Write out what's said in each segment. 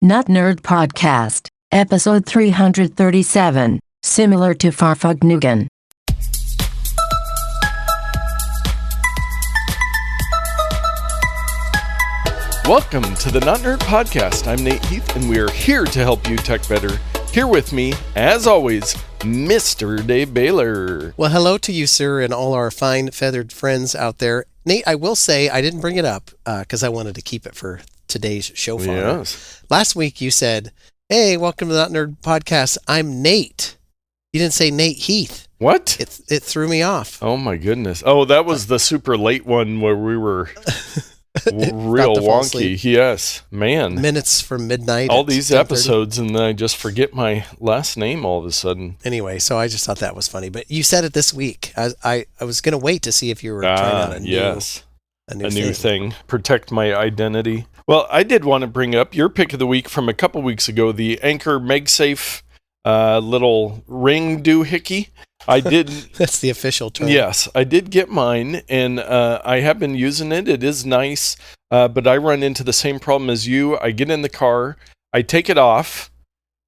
Notnerd Podcast, episode 337, similar to Fahrvergnügen. Welcome to the Notnerd Podcast. I'm Nate Heath, and we are here to help you tech better. Here with me, as always, Mr. Dave Baylor. Well, hello to you, sir, and all our fine feathered friends out there. Nate, I will say I didn't bring it up because I wanted to keep it for today's show fodder. Yes. Last week you said, "Hey, welcome to the Notnerd Podcast. I'm Nate." You didn't say Nate Heath. What? It threw me off. Oh, my goodness. Oh, that was the super late one where we were real wonky. Yes, man. Minutes from midnight. All these episodes, and then I just forget my last name all of a sudden. Anyway, so I just thought that was funny. But you said it this week. I was going to wait to see if you were trying out a new thing. Protect my identity. Well, I did want to bring up your pick of the week from a couple weeks ago, the Anker MagSafe little ring doohickey. I did. That's the official term. Yes, I did get mine, and I have been using it. It is nice, but I run into the same problem as you. I get in the car, I take it off,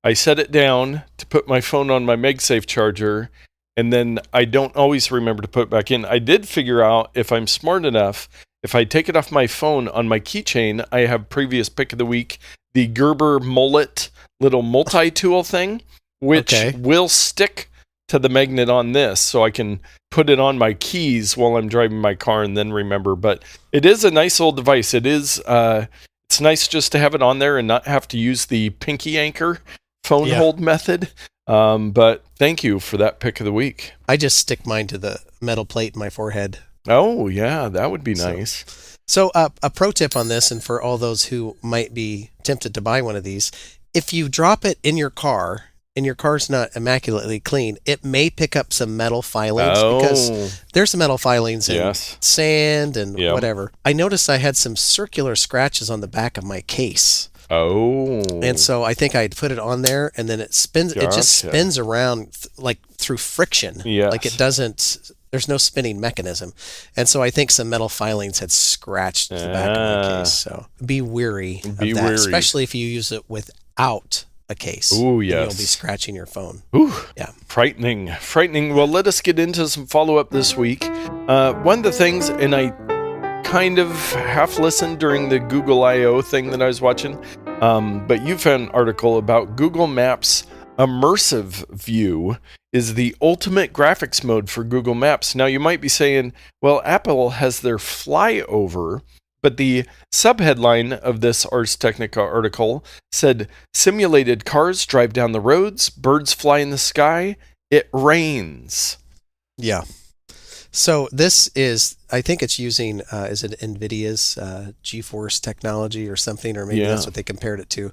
I set it down to put my phone on my MagSafe charger, and then I don't always remember to put it back in. I did figure out, if I'm smart enough, if I take it off my phone on my keychain, I have previous pick of the week, the Gerber mullet little multi-tool thing, which will stick to the magnet on this, so I can put it on my keys while I'm driving my car and then remember. But it is a nice old device. It is. It's nice just to have it on there and not have to use the pinky anchor phone hold method. But thank you for that pick of the week. I just stick mine to the metal plate in my forehead. Oh, yeah, that would be nice. So a pro tip on this, and for all those who might be tempted to buy one of these, if you drop it in your car and your car's not immaculately clean, it may pick up some metal filings because there's some metal filings in sand and whatever. I noticed I had some circular scratches on the back of my case. Oh. And so I think I'd put it on there, and then it spins. Gotcha. It just spins around like through friction. Yes. Like it doesn't. There's no spinning mechanism. And so I think some metal filings had scratched the back of my case. So be wary of that, especially if you use it without a case. Ooh, yes. You'll be scratching your phone. Ooh, yeah. Frightening. Well, let us get into some follow-up this week. One of the things, and I kind of half listened during the Google I.O. thing that I was watching, but you found an article about Google Maps Immersive View is the ultimate graphics mode for Google Maps. Now, you might be saying, well, Apple has their flyover, but the subheadline of this Ars Technica article said, simulated cars drive down the roads, birds fly in the sky, it rains. Yeah. So this is, I think it's using, is it NVIDIA's GeForce technology or something, or maybe that's what they compared it to.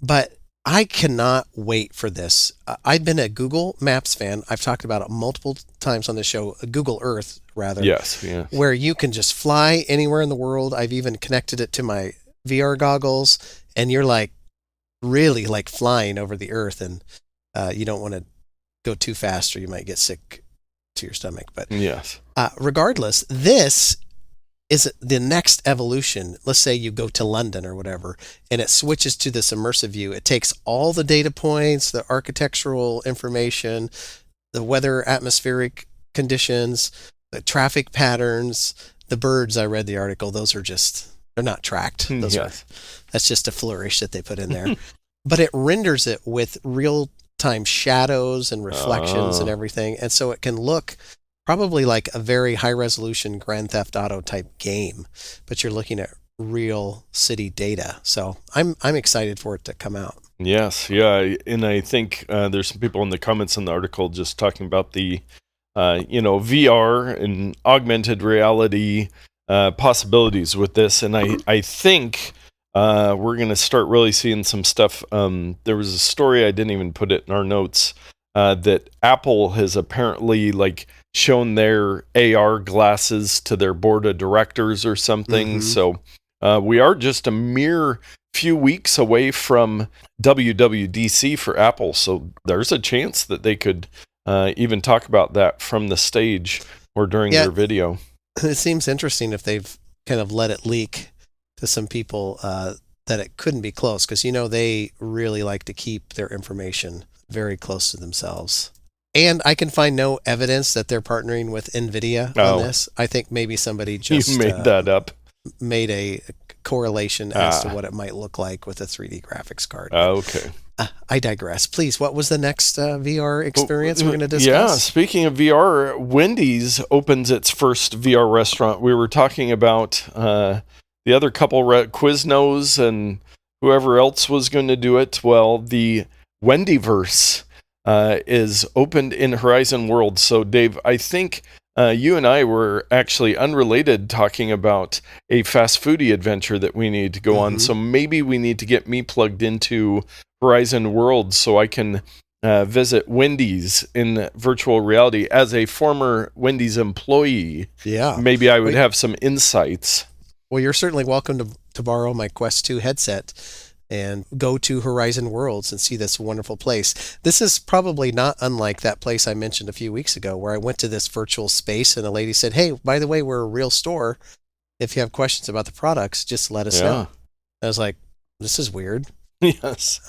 But I cannot wait for this. I've been a Google Maps fan. I've talked about it multiple times on the show, Google Earth, rather. Yes. Where you can just fly anywhere in the world. I've even connected it to my VR goggles, and you're like really like flying over the earth, and you don't want to go too fast or you might get sick to your stomach. But regardless, this is the next evolution. Let's say you go to London or whatever, and it switches to this immersive view. It takes all the data points, the architectural information, the weather, atmospheric conditions, the traffic patterns, the birds. I read the article. Those are they're not tracked. That's just a flourish that they put in there. But it renders it with real-time shadows and reflections and everything. And so it can look probably like a very high-resolution Grand Theft Auto type game, but you're looking at real city data. So I'm excited for it to come out. Yes, yeah, and I think there's some people in the comments in the article just talking about the VR and augmented reality possibilities with this, and I think we're going to start really seeing some stuff. There was a story, I didn't even put it in our notes, that Apple has apparently shown their AR glasses to their board of directors or something. So we are just a mere few weeks away from WWDC for Apple. So there's a chance that they could even talk about that from the stage or during their video. It seems interesting if they've kind of let it leak to some people that it couldn't be close because, they really like to keep their information very close to themselves. And I can find no evidence that they're partnering with NVIDIA on this. I think maybe somebody just You made that up. Made a correlation as to what it might look like with a 3D graphics card. Okay. I digress. Please, what was the next VR experience we're going to discuss? Yeah, speaking of VR, Wendy's opens its first VR restaurant. We were talking about the other couple, Quiznos and whoever else was going to do it. Well, the Wendyverse is opened in Horizon World. So, Dave, I think you and I were actually unrelated talking about a fast foodie adventure that we need to go on. So maybe we need to get me plugged into Horizon World so I can visit Wendy's in virtual reality as a former Wendy's employee. Yeah. Maybe I would have some insights. Well, you're certainly welcome to borrow my Quest 2 headset and go to Horizon Worlds and see this wonderful place. This is probably not unlike that place I mentioned a few weeks ago where I went to this virtual space and a lady said, "Hey, by the way, we're a real store. If you have questions about the products, just let us know." I was like, this is weird. Yes.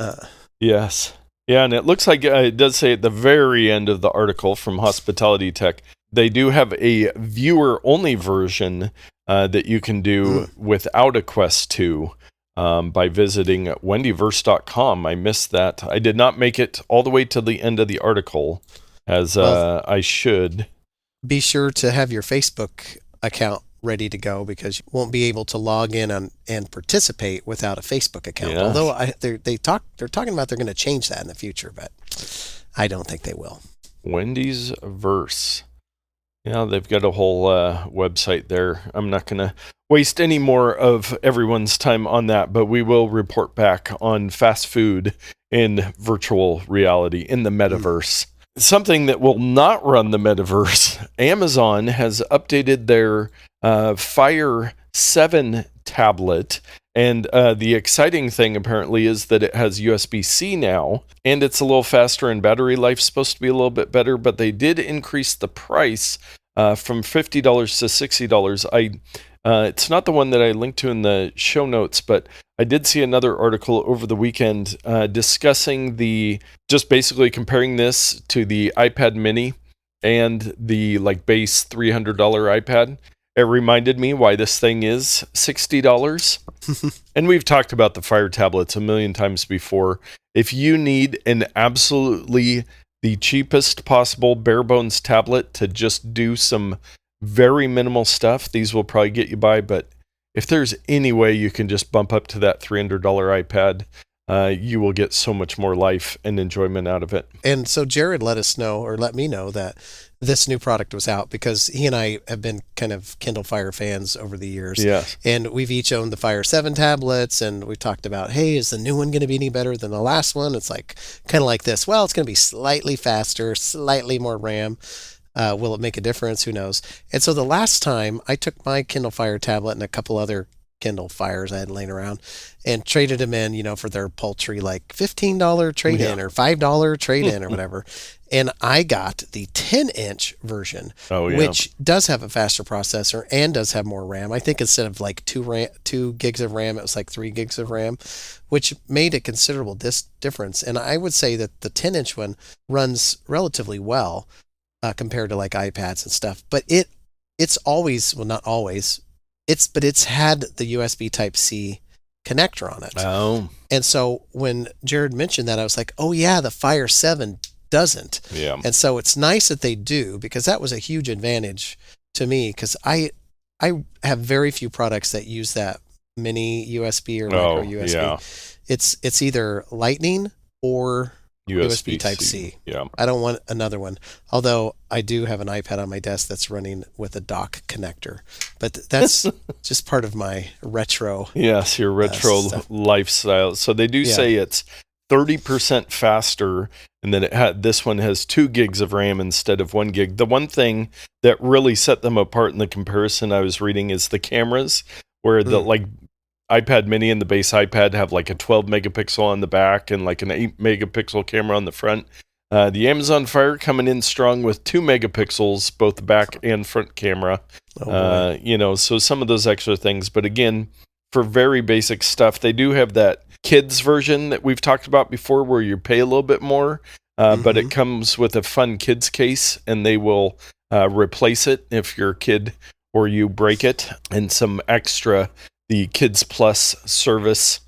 Yes. Yeah, and it looks like it does say at the very end of the article from Hospitality Tech, they do have a viewer-only version that you can do without a Quest 2. By visiting wendyverse.com. I missed that. I did not make it all the way to the end of the article, as I should. Be sure to have your Facebook account ready to go because you won't be able to log in and participate without a Facebook account. Yeah. Although they're talking about they're going to change that in the future, but I don't think they will. Wendy's Verse. Yeah, they've got a whole website there. I'm not going to waste any more of everyone's time on that, but we will report back on fast food in virtual reality in the metaverse. Something that will not run the metaverse, Amazon has updated their Fire 7 tablet. And the exciting thing, apparently, is that it has USB-C now, and it's a little faster, and battery life's supposed to be a little bit better, but they did increase the price from $50 to $60. It's not the one that I linked to in the show notes, but I did see another article over the weekend discussing just basically comparing this to the iPad mini and the base $300 iPad. It reminded me why this thing is $60. And we've talked about the Fire tablets a million times before. If you need an absolutely the cheapest possible bare bones tablet to just do some very minimal stuff, these will probably get you by. But if there's any way you can just bump up to that $300 iPad, you will get so much more life and enjoyment out of it. And so Jared let me know that this new product was out because he and I have been kind of Kindle Fire fans over the years. Yes. And we've each owned the Fire 7 tablets, and we talked about, hey, is the new one going to be any better than the last one? It's kind of like this. Well, it's going to be slightly faster, slightly more RAM. Will it make a difference? Who knows? And so the last time I took my Kindle Fire tablet and a couple other Kindle Fires I had laying around and traded them in, for their paltry $15 trade-in or $5 trade-in or whatever. And I got the 10-inch version, which does have a faster processor and does have more RAM. I think instead of 2 gigs of RAM, it was 3 gigs of RAM, which made a considerable difference. And I would say that the 10-inch one runs relatively well compared to iPads and stuff. But it's always, well, not always, it's had the USB Type-C connector on it. Oh. And so when Jared mentioned that, I was like, oh yeah, the Fire 7 doesn't. Yeah. And so it's nice that they do, because that was a huge advantage to me, because I have very few products that use that mini USB or micro USB. Yeah. It's either Lightning or USB Type-C. Yeah. I don't want another one. Although I do have an iPad on my desk that's running with a dock connector. But that's just part of my retro. Yes, your retro lifestyle. So they do say it's 30% faster, and then this one has 2 gigs of RAM instead of 1 gig. The one thing that really set them apart in the comparison I was reading is the cameras, where the iPad mini and the base iPad have a 12 megapixel on the back and an 8 megapixel camera on the front. The Amazon Fire coming in strong with 2 megapixels, both back and front camera. So some of those extra things. But again, for very basic stuff. They do have that kids version that we've talked about before where you pay a little bit more, but it comes with a fun kids case, and they will replace it if your kid or you break it, and some extra. The Kids Plus service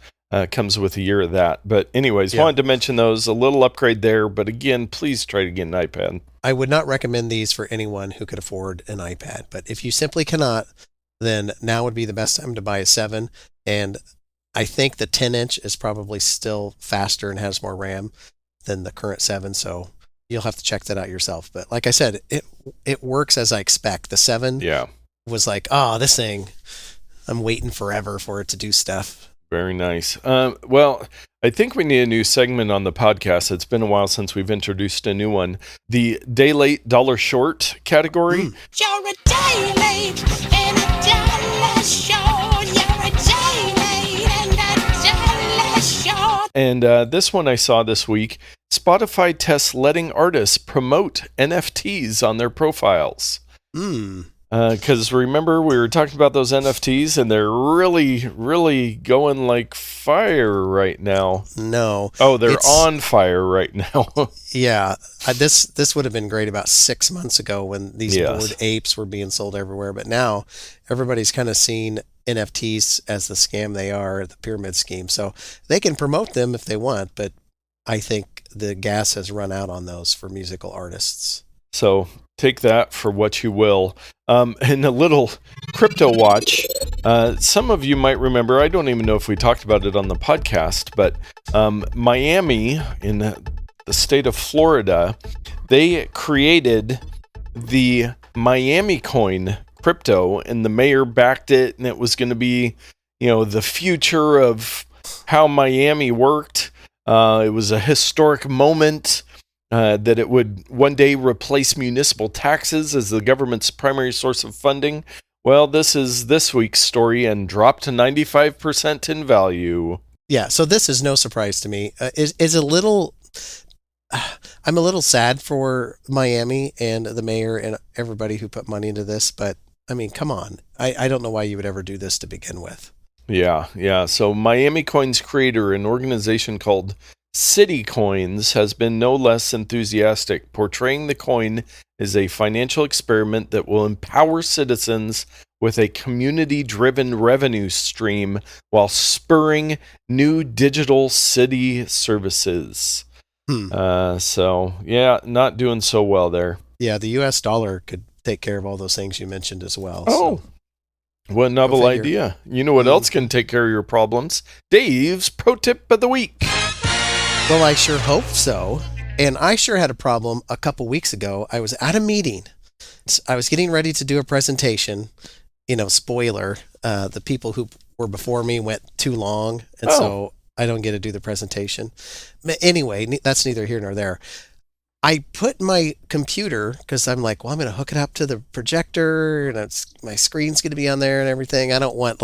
comes with a year of that. But anyways, wanted to mention those, a little upgrade there. But again, please try to get an iPad. I would not recommend these for anyone who could afford an iPad. But if you simply cannot, then now would be the best time to buy a 7. And I think the 10-inch is probably still faster and has more RAM than the current 7. So you'll have to check that out yourself. But like I said, it works as I expect. The 7 was like, this thing, I'm waiting forever for it to do stuff. Very nice. Well, I think we need a new segment on the podcast. It's been a while since we've introduced a new one. The day late, dollar short category. You're a day late and a dollar short. You're a day late and a dollar short. And this one I saw this week. Spotify tests letting artists promote NFTs on their profiles. Because remember, we were talking about those NFTs, and they're really, really going like fire right now. No. Oh, they're on fire right now. Yeah. This would have been great about 6 months ago when these Bored Apes were being sold everywhere. But now everybody's kind of seen NFTs as the scam they are, the pyramid scheme. So they can promote them if they want, but I think the gas has run out on those for musical artists. So take that for what you will. And a little crypto watch. Some of you might remember, I don't even know if we talked about it on the podcast, but Miami in the state of Florida, they created the MiamiCoin crypto, and the mayor backed it, and it was going to be, the future of how Miami worked. It was a historic moment. That it would one day replace municipal taxes as the government's primary source of funding. Well, this is this week's story and dropped to 95% in value. Yeah, so this is no surprise to me. Is a little. I'm a little sad for Miami and the mayor and everybody who put money into this, but I mean, come on. I don't know why you would ever do this to begin with. Yeah. So MiamiCoin's creator, an organization called City Coins, has been no less enthusiastic, portraying the coin as a financial experiment that will empower citizens with a community-driven revenue stream while spurring new digital city services. Not doing so well there. Yeah, the U.S. dollar could take care of all those things you mentioned as well. Oh, so. What a novel idea. You know what else can take care of your problems? Dave's Pro Tip of the Week. Well, I sure hope so. And I sure had a problem a couple weeks ago. I was at a meeting. I was getting ready to do a presentation. Spoiler, the people who were before me went too long. And so I don't get to do the presentation. But anyway, that's neither here nor there. I put my computer, because I'm like, well, I'm going to hook it up to the projector, and my screen's going to be on there and everything. I don't want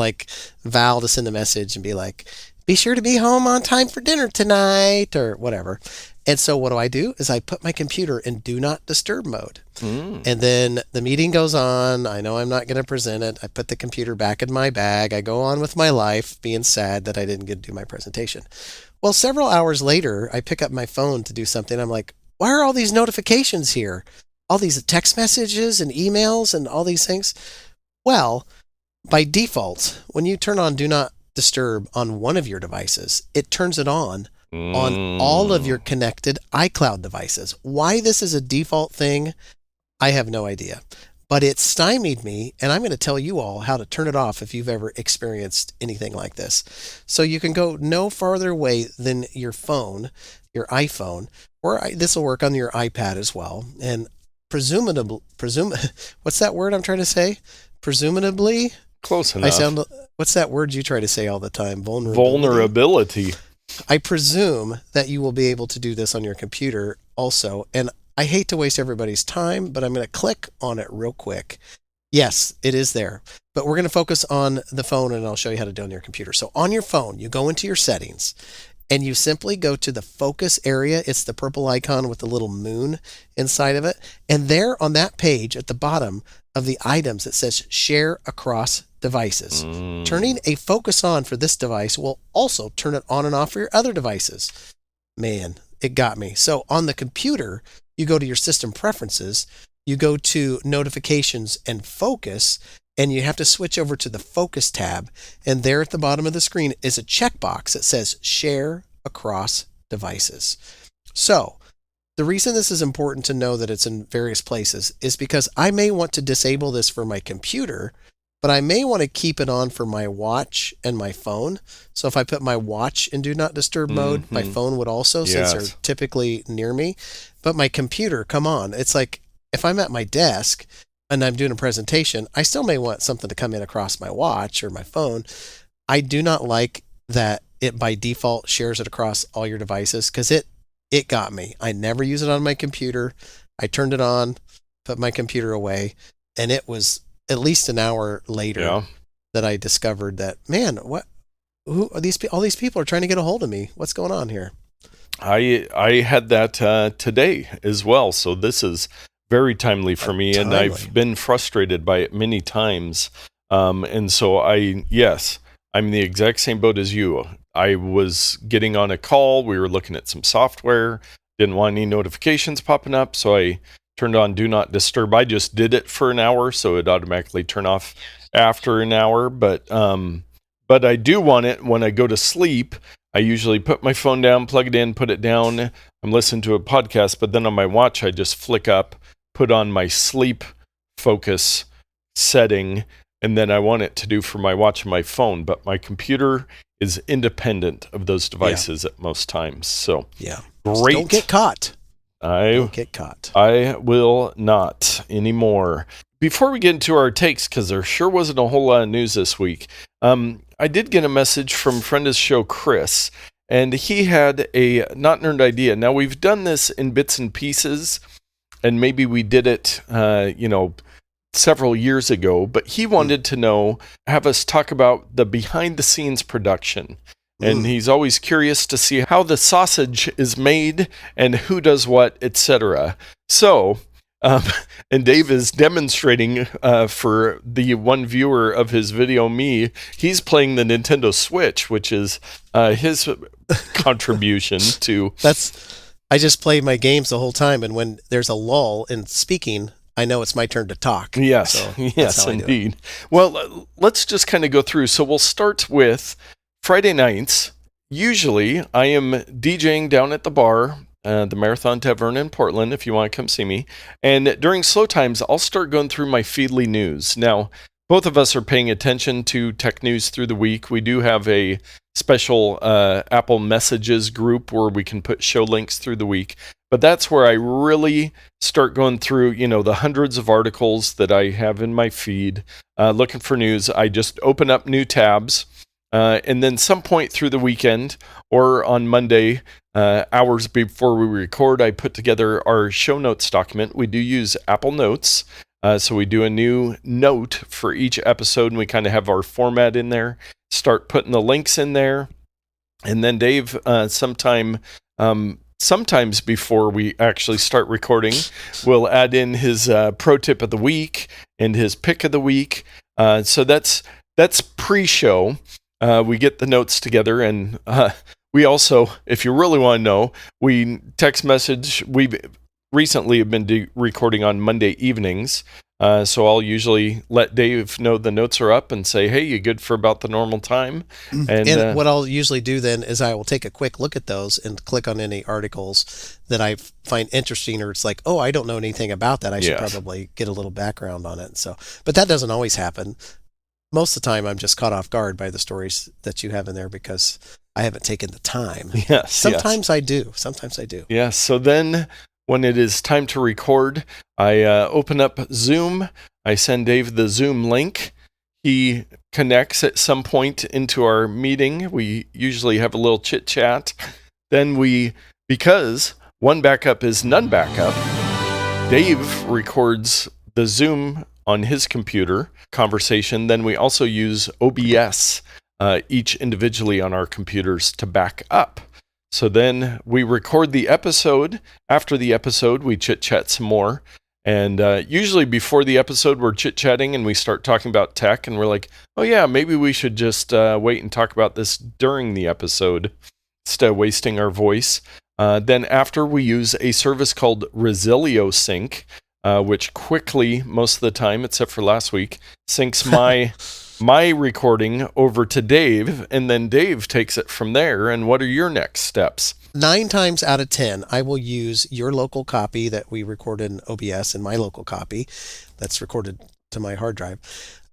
Val to send a message and be like, be sure to be home on time for dinner tonight or whatever. And so what do? Is I put my computer in do not disturb mode. And then the meeting goes on. I know I'm not going to present it. I put the computer back in my bag. I go on with my life, being sad that I didn't get to do my presentation. Well, several hours later, I pick up my phone to do something. I'm like, why are all these notifications here? All these text messages and emails and all these things? Well, by default, when you turn on do not disturb on one of your devices, it turns it on all of your connected iCloud devices. Why this is a default thing, I have no idea. But it stymied me, and I'm going to tell you all how to turn it off if you've ever experienced anything like this. So you can go no farther away than your phone, your iPhone, or this will work on your iPad as well. And what's that word I'm trying to say? Presumably? Close enough. What's that word you try to say all the time? Vulnerability. I presume that you will be able to do this on your computer also. And I hate to waste everybody's time, but I'm going to click on it real quick. Yes, it is there. But we're going to focus on the phone, and I'll show you how to do it on your computer. So on your phone, you go into your settings, and you simply go to the focus area. It's the purple icon with the little moon inside of it. And there on that page at the bottom of the items, it says share across devices. Turning a focus on for this device will also turn it on and off for your other devices. Man, it got me. So on the computer, you go to your system preferences, you go to notifications and focus, and you have to switch over to the focus tab. And there at the bottom of the screen is a checkbox that says share across devices. So the reason this is important to know that it's in various places is because I may want to disable this for my computer, but I may want to keep it on for my watch and my phone. So if I put my watch in do not disturb mode, my phone would also, since they're typically near me. But my computer, come on. It's like if I'm at my desk and I'm doing a presentation, I still may want something to come in across my watch or my phone. I do not like that it by default shares it across all your devices because it got me. I never use it on my computer. I turned it on, put my computer away, and it was at least an hour later that I discovered that, man, who are these? All these people are trying to get a hold of me. What's going on here? I had that today as well. So this is very timely for me, and I've been frustrated by it many times. And so I'm the exact same boat as you. I was getting on a call. We were looking at some software. Didn't want any notifications popping up, so I turned on Do Not Disturb. I just did it for an hour, so it automatically turn off after an hour. But I do want it when I go to sleep. I usually put my phone down, plug it in, put it down. I'm listening to a podcast, but then on my watch, I just flick up, put on my sleep focus setting, and then I want it to do for my watch and my phone. But my computer is independent of those devices at most times. So great. Don't get caught. Don't get caught. I will not anymore. Before we get into our takes, because there sure wasn't a whole lot of news this week, I did get a message from a friend of the show, Chris, and he had a Notnerd idea. Now, we've done this in bits and pieces, and maybe we did it, several years ago, but he wanted to have us talk about the behind-the-scenes production. And he's always curious to see how the sausage is made and who does what, etc. So, and Dave is demonstrating for the one viewer of his video, me, he's playing the Nintendo Switch, which is his contribution to... I just play my games the whole time, and when there's a lull in speaking, I know it's my turn to talk. Yes, so yes, indeed. Well, let's just kind of go through. So we'll start with Friday nights. Usually, I am DJing down at the bar, the Marathon Tavern in Portland, if you want to come see me. And during slow times, I'll start going through my Feedly news. Now, both of us are paying attention to tech news through the week. We do have a special Apple Messages group where we can put show links through the week. But that's where I really start going through, the hundreds of articles that I have in my feed, looking for news. I just open up new tabs. And then some point through the weekend or on Monday, hours before we record, I put together our show notes document. We do use Apple Notes. So we do a new note for each episode, and we kind of have our format in there, start putting the links in there. And then Dave, sometimes before we actually start recording, will add in his pro tip of the week and his pick of the week. So that's pre-show. We get the notes together, and we also, if you really want to know, we text message. We recently have been recording on Monday evenings, so I'll usually let Dave know the notes are up and say, hey, you good for about the normal time? And what I'll usually do then is I will take a quick look at those and click on any articles that I find interesting, or it's like, oh, I don't know anything about that. I should probably get a little background on it. So, but that doesn't always happen. Most of the time, I'm just caught off guard by the stories that you have in there because I haven't taken the time. Yes. Sometimes I do. Yes. So then when it is time to record, I open up Zoom. I send Dave the Zoom link. He connects at some point into our meeting. We usually have a little chit chat. Then because one backup is none backup, Dave records the Zoom on his computer conversation. Then we also use OBS each individually on our computers to back up. So then we record the episode. After the episode, we chit-chat some more. And usually before the episode, we're chit-chatting and we start talking about tech. And we're like, oh, yeah, maybe we should just wait and talk about this during the episode instead of wasting our voice. Then after, we use a service called Resilio Sync, which quickly, most of the time, except for last week, syncs my recording over to Dave, and then Dave takes it from there. And what are your next steps? 9 times out of 10, I will use your local copy that we recorded in OBS and my local copy that's recorded to my hard drive.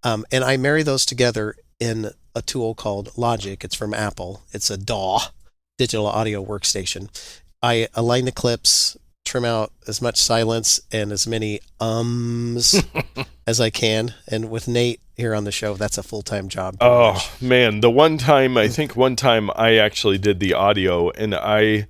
And I marry those together in a tool called Logic. It's from Apple. It's a DAW, digital audio workstation. I align the clips, trim out as much silence and as many ums as I can. And with Nate here on the show, that's a full-time job. Oh, man. One time I actually did the audio, and I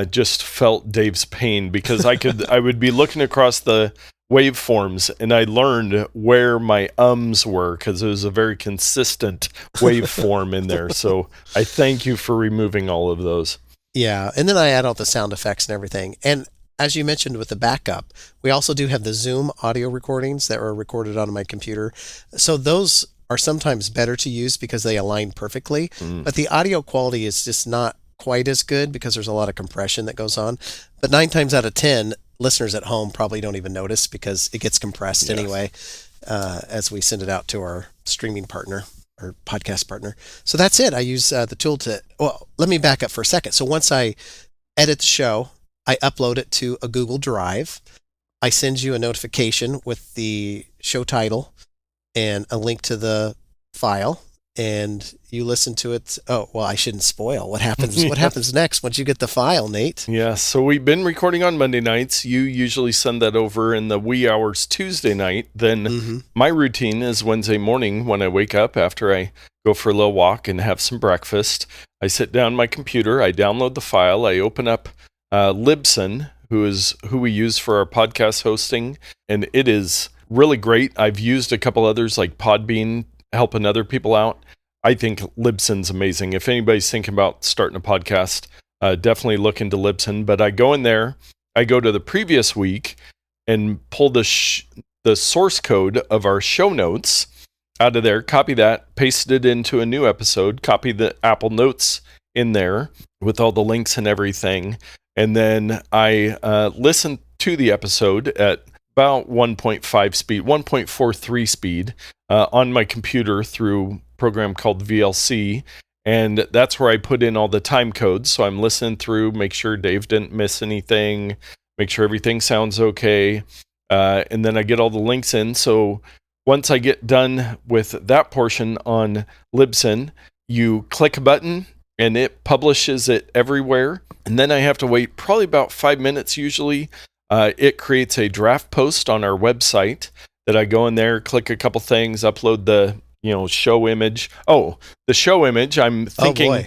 just felt Dave's pain because I would be looking across the waveforms, and I learned where my ums were because it was a very consistent waveform in there. So I thank you for removing all of those. Yeah, and then I add all the sound effects and everything. And as you mentioned with the backup, we also do have the Zoom audio recordings that were recorded on my computer. So those are sometimes better to use because they align perfectly. But the audio quality is just not quite as good because there's a lot of compression that goes on. But 9 times out of 10, listeners at home probably don't even notice because it gets compressed anyway as we send it out to our streaming partner or podcast partner. So that's it. I use the tool to, well, let me back up for a second. So once I edit the show, I upload it to a Google Drive. I send you a notification with the show title and a link to the file, and you listen to it. Oh, well, I shouldn't spoil what happens. What happens next once you get the file, Nate? Yeah, so we've been recording on Monday nights. You usually send that over in the wee hours Tuesday night. Then my routine is Wednesday morning when I wake up after I go for a little walk and have some breakfast. I sit down at my computer, I download the file, I open up Libsyn, who we use for our podcast hosting, and it is really great. I've used a couple others like Podbean, helping other people out. I think Libsyn's amazing. If anybody's thinking about starting a podcast, definitely look into Libsyn. But I go in there, I go to the previous week and pull the source code of our show notes out of there, copy that, paste it into a new episode, copy the Apple Notes in there with all the links and everything. And then I listen to the episode at about 1.5 speed, 1.43 speed on my computer through a program called VLC. And that's where I put in all the time codes. So I'm listening through, make sure Dave didn't miss anything, make sure everything sounds okay. And then I get all the links in. So once I get done with that portion on Libsyn, you click a button and it publishes it everywhere. And then I have to wait probably about 5 minutes usually. It creates a draft post on our website that I go in there, click a couple things, upload the show image. Oh, the show image, I'm thinking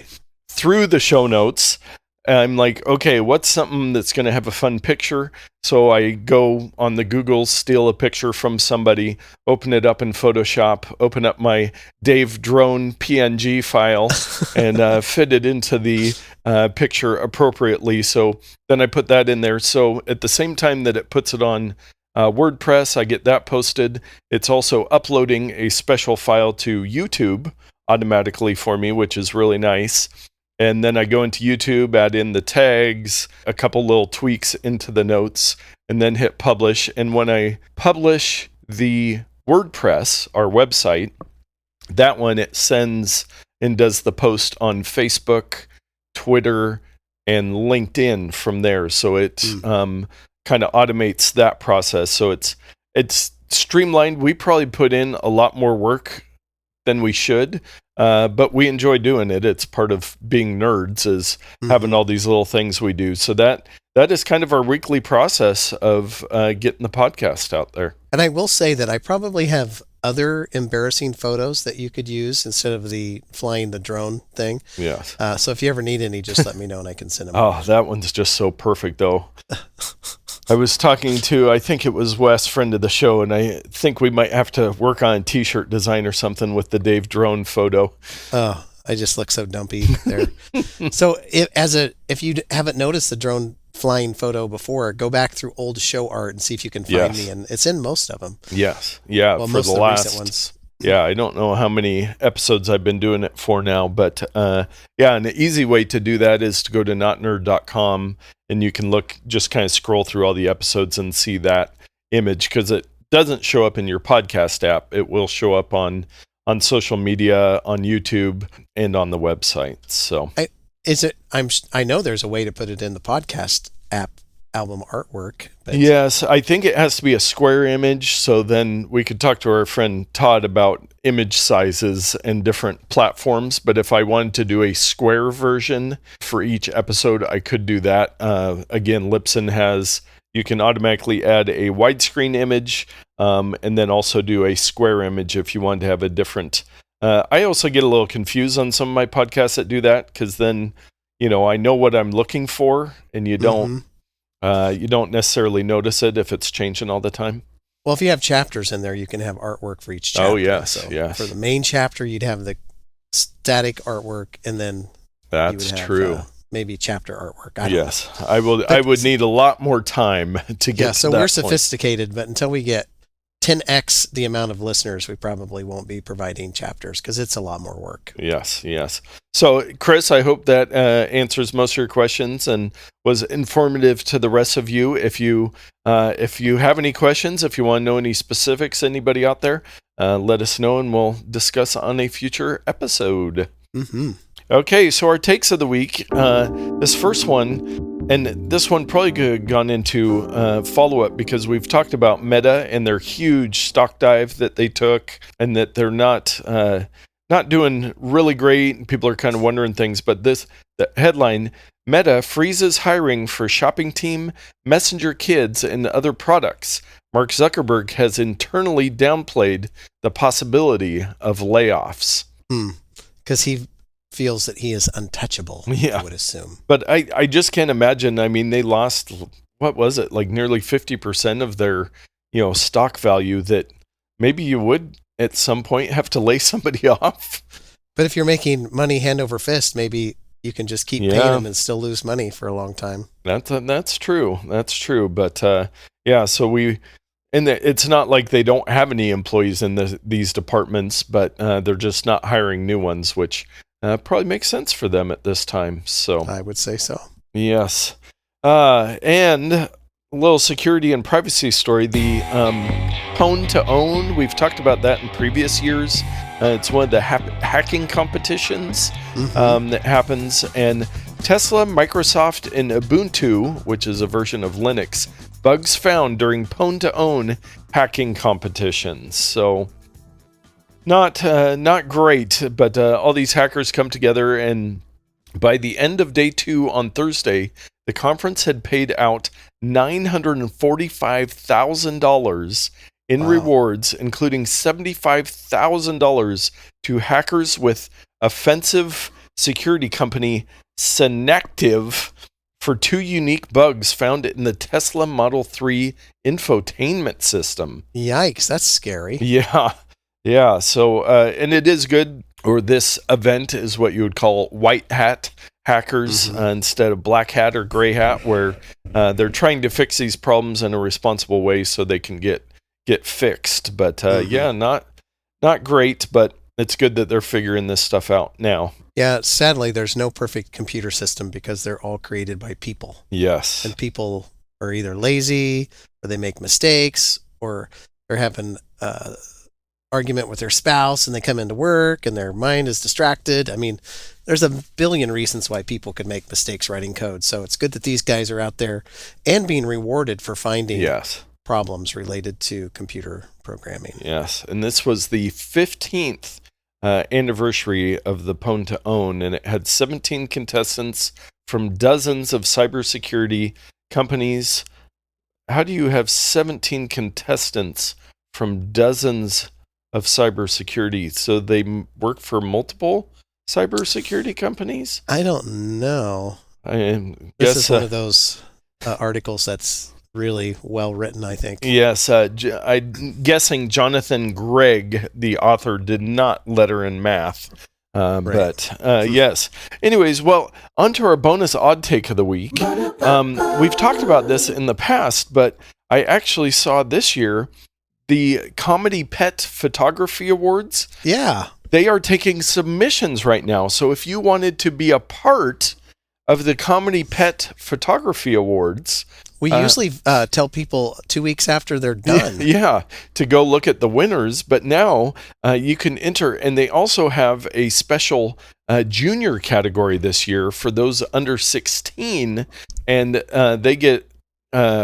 through the show notes. I'm like, okay, what's something that's going to have a fun picture? So I go on the Google, steal a picture from somebody, open it up in Photoshop, open up my Dave Drone PNG file, and fit it into the picture appropriately. So then I put that in there. So at the same time that it puts it on WordPress, I get that posted. It's also uploading a special file to YouTube automatically for me, which is really nice. And then I go into YouTube, add in the tags, a couple little tweaks into the notes, and then hit publish. And when I publish the WordPress, our website, that one, it sends and does the post on Facebook, Twitter, and LinkedIn from there. So it kind of automates that process. So it's streamlined. We probably put in a lot more work than we should. But we enjoy doing it. It's part of being nerds is having all these little things we do. So that is kind of our weekly process of getting the podcast out there. And I will say that I probably have other embarrassing photos that you could use instead of the flying the drone thing. Yes. So if you ever need any, just let me know and I can send them. Oh, that one's just so perfect, though. I was talking to, I think it was Wes, friend of the show, and I think we might have to work on a T-shirt design or something with the Dave Drone photo. Oh, I just look so dumpy there. So if you haven't noticed the drone flying photo before, go back through old show art and see if you can find me. And it's in most of them. Yes. Yeah. Well, For most the of the last recent ones. Yeah, I don't know how many episodes I've been doing it for now, but yeah, an easy way to do that is to go to notnerd.com and you can just kind of scroll through all the episodes and see that image, because it doesn't show up in your podcast app. It will show up on social media, on YouTube, and on the website. So I know there's a way to put it in the podcast app album artwork. But yes, I think it has to be a square image. So then we could talk to our friend Todd about image sizes and different platforms. But if I wanted to do a square version for each episode, I could do that. Again, Libsyn you can automatically add a widescreen image and then also do a square image if you want to have a different. I also get a little confused on some of my podcasts that do that, because then, I know what I'm looking for, and you don't. You don't necessarily notice it if it's changing all the time. Well, if you have chapters in there, you can have artwork for each chapter. Oh, yes, so yes. For the main chapter, you'd have the static artwork, and then that's you would have, true. Maybe chapter artwork. I don't know. I would need a lot more time to get. Yeah, so to that we're point. sophisticated, but until we get 10x the amount of listeners, we probably won't be providing chapters because it's a lot more work. Yes. So, Chris, I hope that answers most of your questions and was informative to the rest of you. If you have any questions, if you want to know any specifics, anybody out there, let us know and we'll discuss on a future episode. Mm-hmm. Okay, so our takes of the week. This first one, and this one probably could have gone into Followup, because we've talked about Meta and their huge stock dive that they took, and that they're not doing really great, and people are kind of wondering things. But the headline: Meta freezes hiring for shopping team, Messenger Kids, and other products. Mark Zuckerberg has internally downplayed the possibility of layoffs. Because he feels that he is untouchable, I would assume. But I just can't imagine. I mean, they lost, what was it, like nearly 50% of their, stock value, that maybe you would at some point have to lay somebody off. But if you're making money hand over fist, maybe you can just keep paying them and still lose money for a long time. That's true. But so it's not like they don't have any employees in these departments, but they're just not hiring new ones, which probably makes sense for them at this time. So I would say so. Yes. And a little security and privacy story. The Pwn to Own, we've talked about that in previous years. It's one of the hacking competitions that happens. And Tesla, Microsoft, and Ubuntu, which is a version of Linux, bugs found during Pwn to Own hacking competitions. So not great, but all these hackers come together, and by the end of day 2 on Thursday, the conference had paid out $945,000 in rewards, including $75,000 to hackers with offensive security company Synactive for 2 unique bugs found in the Tesla Model 3 infotainment system. Yikes, that's scary. Yeah. So, and it is good, or this event is what you would call white hat hackers instead of black hat or gray hat, where they're trying to fix these problems in a responsible way so they can get fixed. But not great, but it's good that they're figuring this stuff out now. Yeah, sadly, there's no perfect computer system because they're all created by people. Yes. And people are either lazy, or they make mistakes, or they're having argument with their spouse and they come into work and their mind is distracted. I mean, there's a billion reasons why people could make mistakes writing code. So it's good that these guys are out there and being rewarded for finding problems related to computer programming. Yes. And this was the 15th anniversary of the Pwn to Own, and it had 17 contestants from dozens of cybersecurity companies. How do you have 17 contestants from dozens of cybersecurity? So they work for multiple cybersecurity companies? I don't know. This is one of those articles that's really well written, I think. Yes, I'm guessing Jonathan Gregg, the author, did not letter in math. But yes. Anyways, well, on to our bonus odd take of the week. We've talked about this in the past, but I actually saw this year the Comedy Pet Photography Awards. Yeah. They are taking submissions right now. So if you wanted to be a part of the Comedy Pet Photography Awards, We usually tell people 2 weeks after they're done. Yeah, to go look at the winners. But now you can enter, and they also have a special junior category this year for those under 16, and they get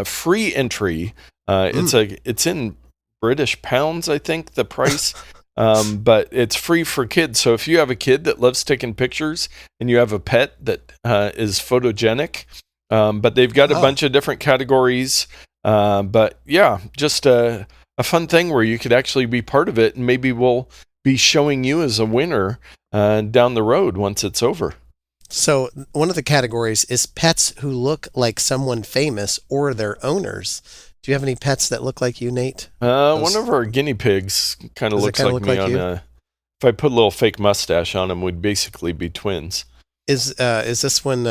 free entry. It's in British pounds, I think, the price. But it's free for kids. So if you have a kid that loves taking pictures and you have a pet that is photogenic, but they've got a bunch of different categories. But yeah, just a fun thing where you could actually be part of it, and maybe we'll be showing you as a winner down the road once it's over. So one of the categories is pets who look like someone famous or their owners. Do you have any pets that look like you, Nate? One of our guinea pigs kind of looks like me on a... If I put a little fake mustache on him, we'd basically be twins. Is this one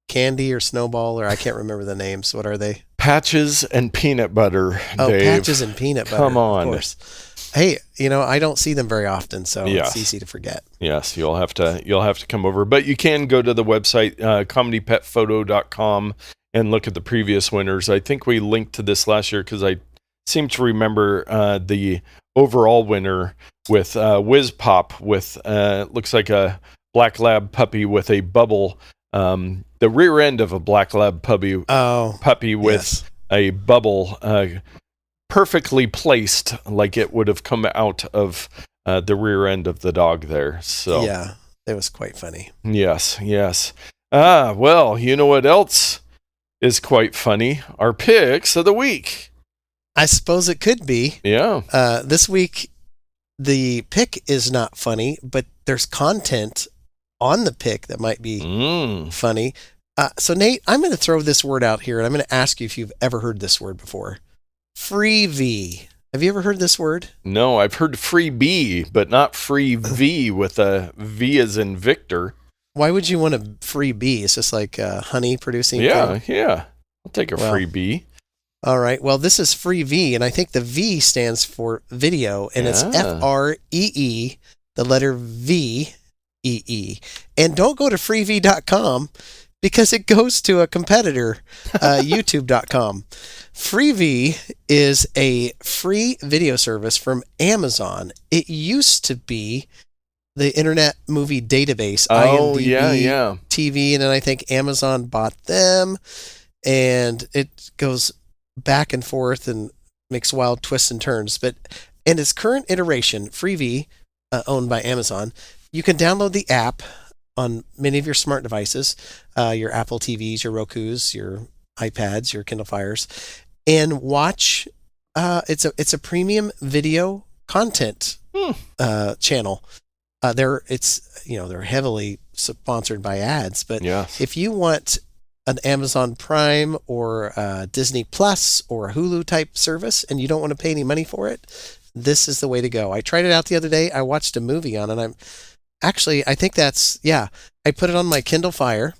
Candy or Snowball, or I can't remember the names? What are they? Patches and Peanut Butter, Oh, Dave. Patches and Peanut Butter. Come on. Of course. Hey, I don't see them very often, so Yes. it's easy to forget. Yes, you'll have to come over. But you can go to the website, comedypetphoto.com, and look at the previous winners. I think we linked to this last year because I seem to remember the overall winner with Whiz Pop with looks like a black lab puppy with a bubble, the rear end of a black lab puppy with a bubble perfectly placed, like it would have come out of the rear end of the dog there. So yeah, it was quite funny. Yes. Well, you know what else is quite funny? Our picks of the week. I suppose it could be. Yeah. This week, the pick is not funny, but there's content on the pick that might be funny. So, Nate, I'm going to throw this word out here, and I'm going to ask you if you've ever heard this word before. FreeVee. Have you ever heard this word? No, I've heard FreeBee, but not FreeVee with a V as in Victor. Why would you want a free bee? It's just like honey producing. Yeah, thing. yeah. I'll take a free bee. All right. Well, this is FreeVee, and I think the V stands for video, and it's FREE, the letter VEE. And don't go to freevee.com because it goes to a competitor, youtube.com. FreeVee is a free video service from Amazon. It used to be the Internet Movie Database, IMDb, TV, and then I think Amazon bought them, and it goes back and forth and makes wild twists and turns. But in its current iteration, FreeVee, owned by Amazon, you can download the app on many of your smart devices, your Apple TVs, your Rokus, your iPads, your Kindle Fires, and watch. It's a premium video content channel. They're heavily sponsored by ads, but if you want an Amazon Prime or Disney Plus or a Hulu type service and you don't want to pay any money for it, this is the way to go. I tried it out the other day. I watched a movie on it. I think I put it on my Kindle Fire,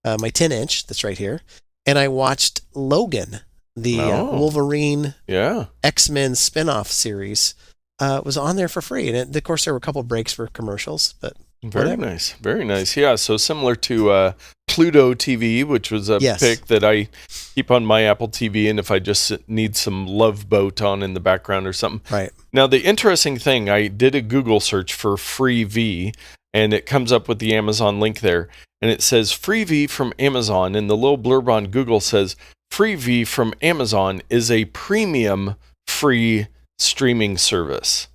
my 10-inch that's right here, and I watched Logan, the Wolverine X-Men spinoff series. Was on there for free. And of course, there were a couple of breaks for commercials, but Very nice. Very nice. Yeah. So similar to Pluto TV, which was a pick that I keep on my Apple TV. And if I just need some Love Boat on in the background or something. Right. Now, the interesting thing, I did a Google search for FreeVee, and it comes up with the Amazon link there. And it says FreeVee from Amazon. And the little blurb on Google says FreeVee from Amazon is a premium free streaming service.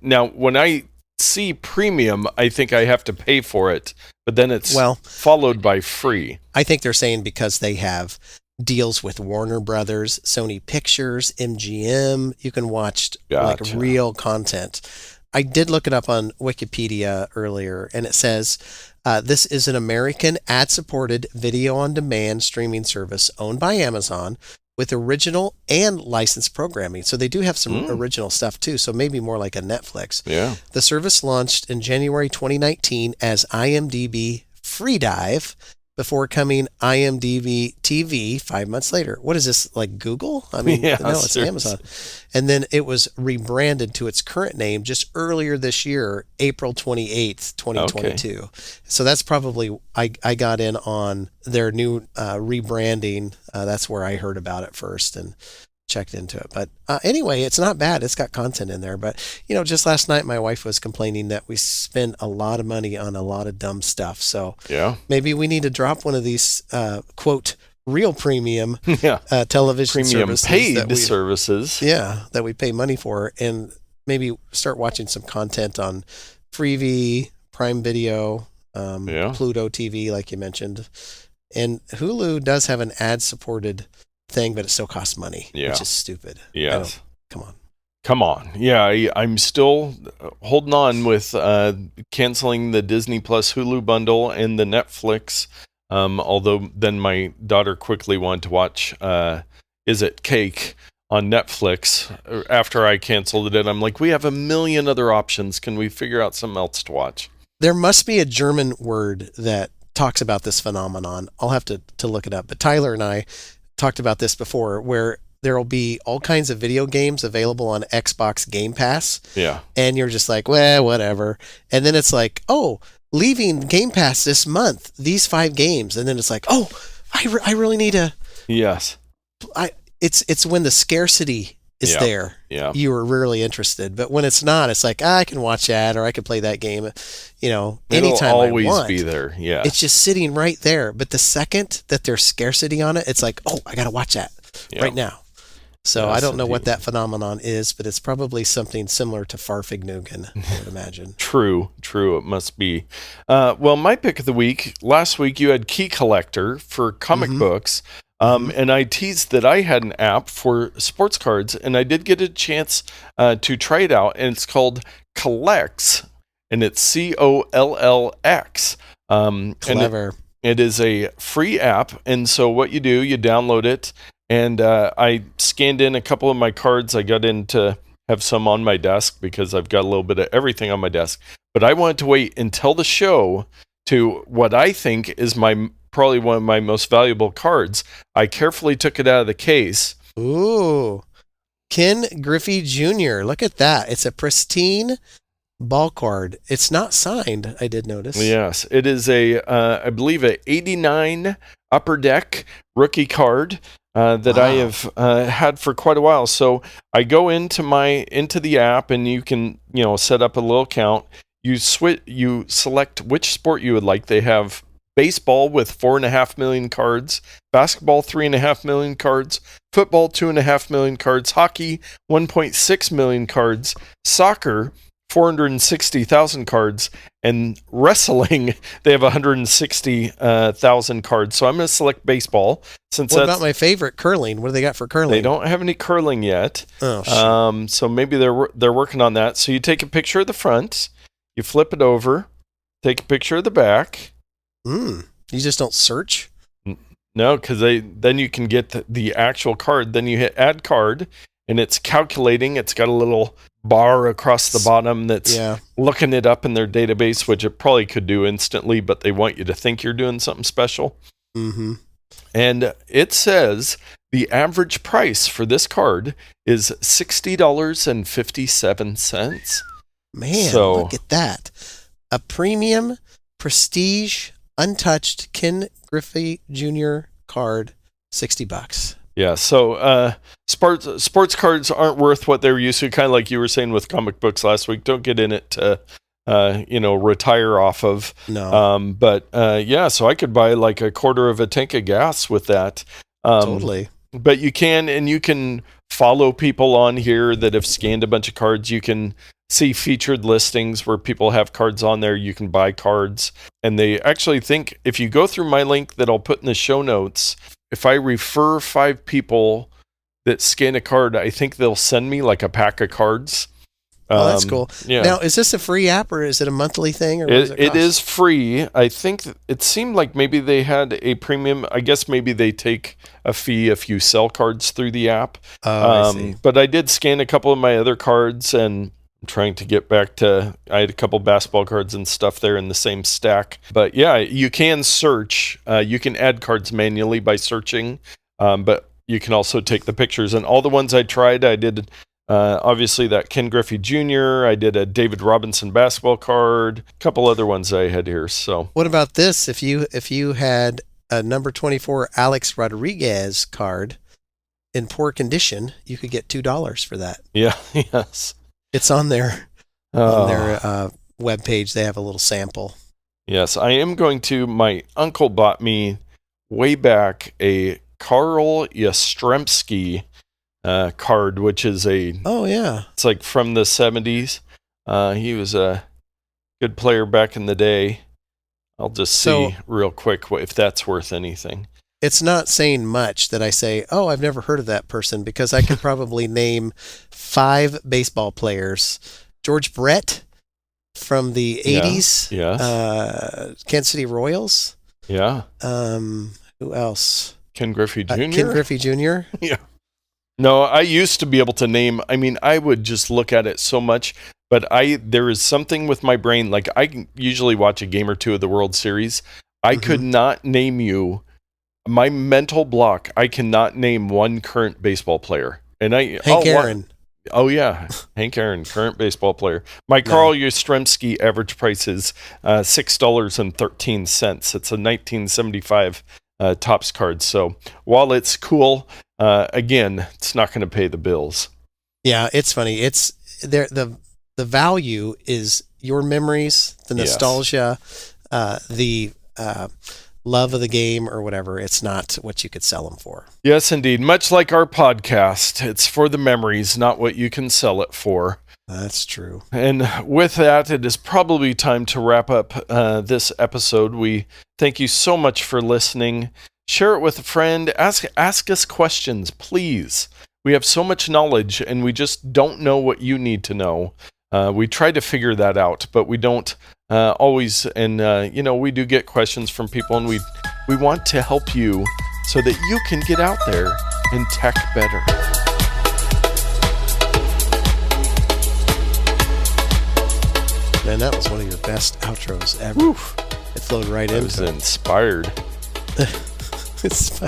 Now, when I see premium, I think I have to pay for it, but then it's followed by free. I think they're saying because they have deals with Warner Brothers, Sony Pictures, MGM. You can watch like real content. I did look it up on Wikipedia earlier, and it says this is an American ad-supported video-on-demand streaming service owned by Amazon, with original and licensed programming. So they do have some original stuff too. So maybe more like a Netflix. Yeah. The service launched in January 2019 as IMDb FreeDive before coming IMDb TV 5 months later. What is this, like Google? I mean, Yeah, no, it's seriously. Amazon. And then it was rebranded to its current name just earlier this year, April 28th, 2022. So that's probably, I got in on their new rebranding. That's where I heard about it first and checked into it. But anyway, it's not bad. It's got content in there. But, just last night, my wife was complaining that we spend a lot of money on a lot of dumb stuff. So Yeah. maybe we need to drop one of these, quote, real premium Yeah. television Premium services paid that we, services. yeah, that we pay money for, and maybe start watching some content on FreeVee, Prime Video, Pluto TV, like you mentioned. And Hulu does have an ad-supported thing, but it still costs money, which is stupid. Yes. Come on. Yeah, I'm still holding on with canceling the Disney Plus Hulu bundle and the Netflix. Although then my daughter quickly wanted to watch Is It Cake on Netflix after I canceled it. I'm like, we have a million other options. Can we figure out something else to watch? There must be a German word that talks about this phenomenon. I'll have to look it up. But Tyler and I talked about this before, where there will be all kinds of video games available on Xbox Game Pass. Yeah. And you're just like, well, whatever. And then it's like, oh, leaving Game Pass this month, these 5 games. And then it's like, oh, I really need to. Yes. It's when the scarcity is there. Yeah. You are really interested. But when it's not, it's like, I can watch that or I can play that game, anytime It'll always I want. be there. Yeah. It's just sitting right there. But the second that there's scarcity on it, it's like, oh, I got to watch that right now. So Yes, I don't know what indeed. that phenomenon is, but it's probably something similar to Fahrvergnügen, I would imagine. True, it must be. Well, my pick of the week, last week you had Key Collector for comic books, and I teased that I had an app for sports cards, and I did get a chance to try it out, and it's called CollX, and it's CollX. Clever. It is a free app, and so what you do, you download it, and I scanned in a couple of my cards. I got in to have some on my desk because I've got a little bit of everything on my desk. But I wanted to wait until the show to what I think is probably one of my most valuable cards. I carefully took it out of the case. Ooh. Ken Griffey Jr. Look at that. It's a pristine ball card. It's not signed, I did notice. Yes, it is I believe, a 89 Upper Deck rookie card. That I have had for quite a while. So I go into the app, and you can set up a little account. You select which sport you would like. They have baseball with 4.5 million cards, basketball 3.5 million cards, football 2.5 million cards, hockey 1.6 million cards, soccer 460,000 cards, and wrestling, they have 160,000 cards. So I'm going to select baseball. What about my favorite, curling? What do they got for curling? They don't have any curling yet. Oh, shit. So maybe they're working on that. So you take a picture of the front, you flip it over, take a picture of the back. You just don't search? No, because then you can get the actual card. Then you hit add card, and it's calculating. It's got a little bar across the bottom that's looking it up in their database, which it probably could do instantly, but they want you to think you're doing something special. Mm-hmm. And it says the average price for this card is $60.57. Man, look at that. A premium, prestige, untouched Ken Griffey Jr. card, $60. Yeah, so sports cards aren't worth what they're used to, kind of like you were saying with comic books last week. Don't get in it to, retire off of. No. So I could buy like a quarter of a tank of gas with that. Totally. But you can follow people on here that have scanned a bunch of cards. You can see featured listings where people have cards on there. You can buy cards. And they actually think, if you go through my link that I'll put in the show notes, if I refer 5 people that scan a card, I think they'll send me like a pack of cards. Oh, that's cool. Yeah. Now, is this a free app or is it a monthly thing? Or what does It cost? is free. I think it seemed like maybe they had a premium. I guess maybe they take a fee if you sell cards through the app. I see. But I did scan a couple of my other cards, and I'm trying to get back to. I had a couple basketball cards and stuff there in the same stack. But yeah, you can search. You can add cards manually by searching, but you can also take the pictures. And all the ones I tried, I did. Obviously, that Ken Griffey Jr. I did a David Robinson basketball card. A couple other ones I had here. So What about this? If you had a number 24 Alex Rodriguez card in poor condition, you could get $2 for that. yeah, yes. It's on their Oh. webpage. They have a little sample. Yes, I am going to. My uncle bought me way back a Carl Yastrzemski card, which is Oh yeah. it's like from the 70s. He was a good player back in the day. I'll just see real quick if that's worth anything. It's not saying much that I say, oh, I've never heard of that person, because I could probably name 5 baseball players. George Brett from the 80s. Yes. Kansas City Royals. Yeah. Who else? Ken Griffey Jr. Ken Griffey Jr. Yeah. No, I used to be able to name. I mean, I would just look at it so much, but there is something with my brain. Like, I can usually watch a game or two of the World Series. I could not name you. My mental block. I cannot name one current baseball player. And Hank Aaron. Oh yeah, Hank Aaron, current baseball player. My Carl Yastrzemski average price is $6.13. It's a 1975 Topps card. So while it's cool, again, it's not going to pay the bills. Yeah, it's funny. It's there. The value is your memories, the nostalgia, the love of the game or whatever. It's not what you could sell them for. Yes, indeed. Much like our podcast, it's for the memories, not what you can sell it for. That's true. And with that, it is probably time to wrap up this episode. We thank you so much for listening. Share it with a friend. Ask us questions, please. We have so much knowledge, and we just don't know what you need to know. We try to figure that out, but we don't always. And we do get questions from people, and we want to help you so that you can get out there and tech better. Man, that was one of your best outros ever. Oof. It flowed right I into was it. inspired. It's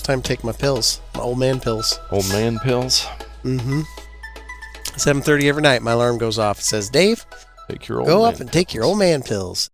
time to take my pills, my old man pills. Old man pills. 7:30 every night, my alarm goes off. It says, Dave, Take your old go man up and take your old man pills.